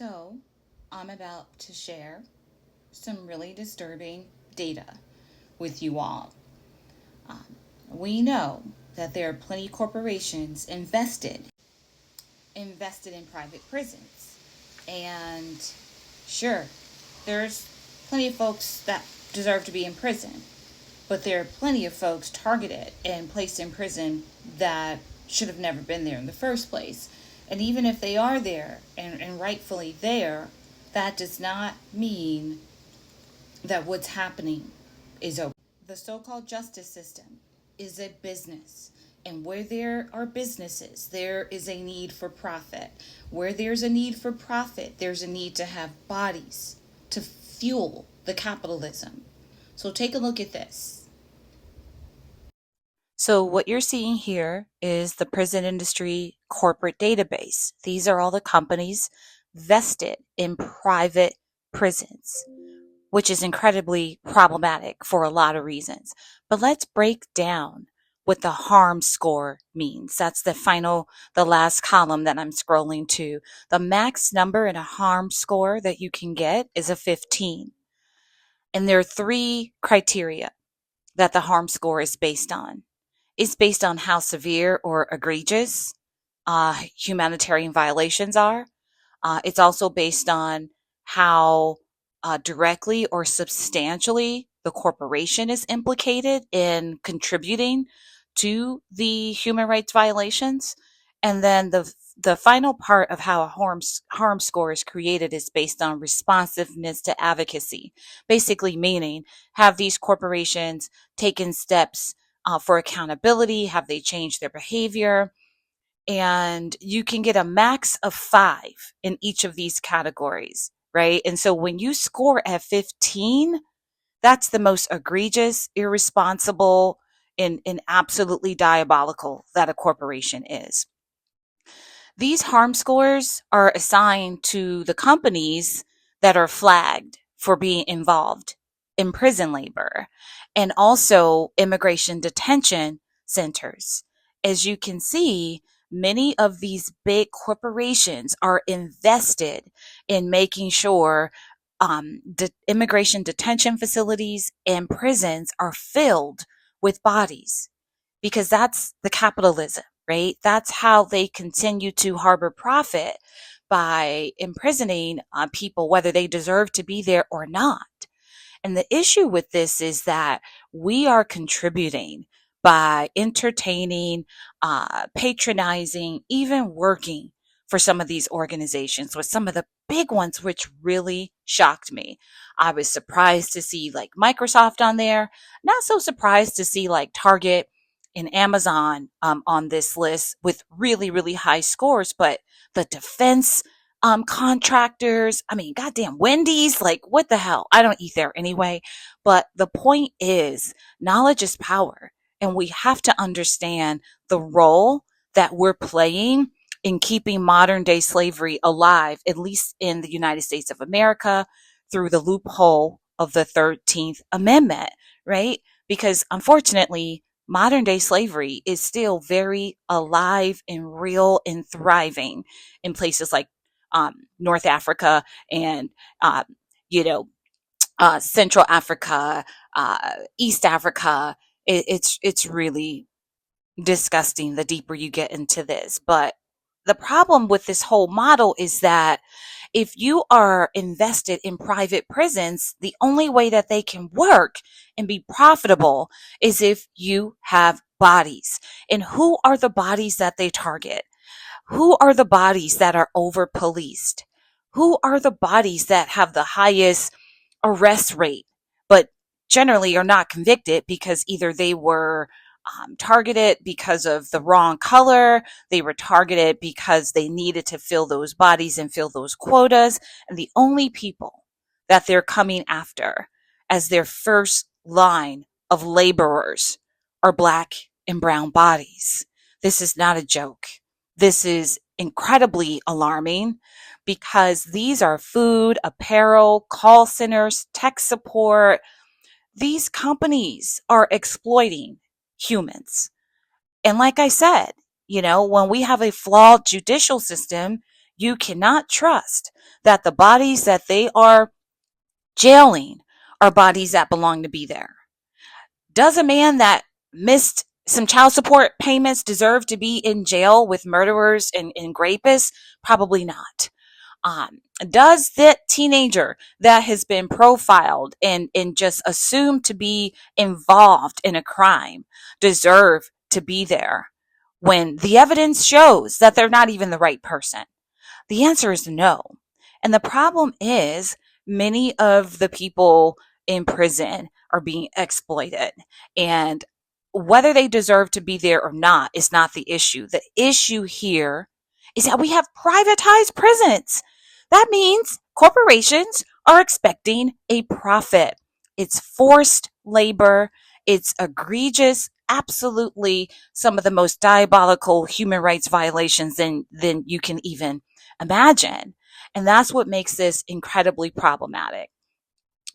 So, I'm about to share some really disturbing data with you all. Um, we know that there are plenty of corporations invested in private prisons. And sure, there's plenty of folks that deserve to be in prison, but there are plenty of folks targeted and placed in prison that should have never been there in the first place. And even if they are there and rightfully there, that does not mean that what's happening is okay. The so called justice system is a business. And where there are businesses, there is a need for profit. Where there's a need for profit, there's a need to have bodies to fuel the capitalism. So take a look at this. So what you're seeing here is the prison industry corporate database. These are all the companies vested in private prisons, which is incredibly problematic for a lot of reasons. But let's break down what the harm score means. That's the last column that I'm scrolling to. The max number in a harm score that you can get is a 15. And there are three criteria that the harm score is based on. It's based on how severe or egregious humanitarian violations are. It's also based on how directly or substantially the corporation is implicated in contributing to the human rights violations. And then the final part of how a harm score is created is based on responsiveness to advocacy, basically meaning, have these corporations taken steps for accountability? Have they changed their behavior? And you can get a max of 5 in each of these categories, right? And so when you score at 15, that's the most egregious, irresponsible, and absolutely diabolical that a corporation is. These harm scores are assigned to the companies that are flagged for being involved in prison labor and also immigration detention centers. As you can see, many of these big corporations are invested in making sure immigration detention facilities and prisons are filled with bodies, because that's the capitalism, right? That's how they continue to harbor profit, by imprisoning people, whether they deserve to be there or not. And the issue with this is that we are contributing by entertaining, patronizing, even working for some of these organizations, with some of the big ones, which really shocked me. I was surprised to see like Microsoft on there, not so surprised to see like Target and Amazon on this list with really, really high scores, but the defense contractors, I mean, goddamn Wendy's, like what the hell? I don't eat there anyway. But the point is, knowledge is power. And we have to understand the role that we're playing in keeping modern day slavery alive, at least in the United States of America, through the loophole of the 13th Amendment, right? Because unfortunately, modern day slavery is still very alive and real and thriving in places like North Africa and, uh, you know, Central Africa, East Africa. It's really disgusting the deeper you get into this. But the problem with this whole model is that if you are invested in private prisons, the only way that they can work and be profitable is if you have bodies. And who are the bodies that they target? Who are the bodies that are over policed? Who are the bodies that have the highest arrest rate, but generally are not convicted because either they were targeted because of the wrong color, they were targeted because they needed to fill those bodies and fill those quotas, and the only people that they're coming after as their first line of laborers are Black and brown bodies. This is not a joke. This is incredibly alarming, because these are food, apparel, call centers, tech support. These companies are exploiting humans. And like I said, when we have a flawed judicial system, You cannot trust that the bodies that they are jailing are bodies that belong to be there. Does a man that missed some child support payments deserve to be in jail with murderers and rapists? Probably not. Does that teenager that has been profiled and just assumed to be involved in a crime deserve to be there when the evidence shows that they're not even the right person? The answer is no. And the problem is many of the people in prison are being exploited. And whether they deserve to be there or not is not the issue. The issue here is that we have privatized prisons. That means corporations are expecting a profit. It's forced labor. It's egregious, absolutely some of the most diabolical human rights violations than you can even imagine. And that's what makes this incredibly problematic.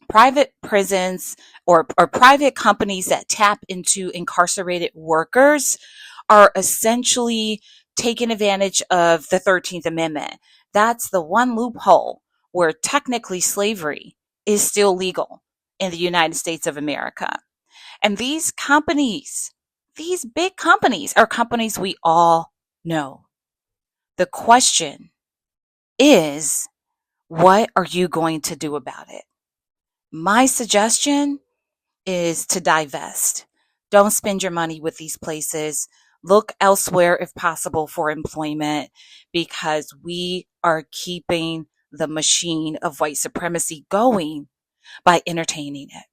Private prisons or private companies that tap into incarcerated workers are essentially taking advantage of the 13th Amendment. That's the one loophole where technically slavery is still legal in the United States of America. And these companies, these big companies, are companies we all know. The question is, what are you going to do about it? My suggestion is to divest. Don't spend your money with these places. Look elsewhere if possible for employment, because we are keeping the machine of white supremacy going by entertaining it.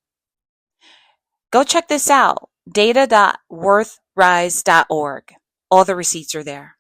Go check this out, data.worthrise.org. All the receipts are there.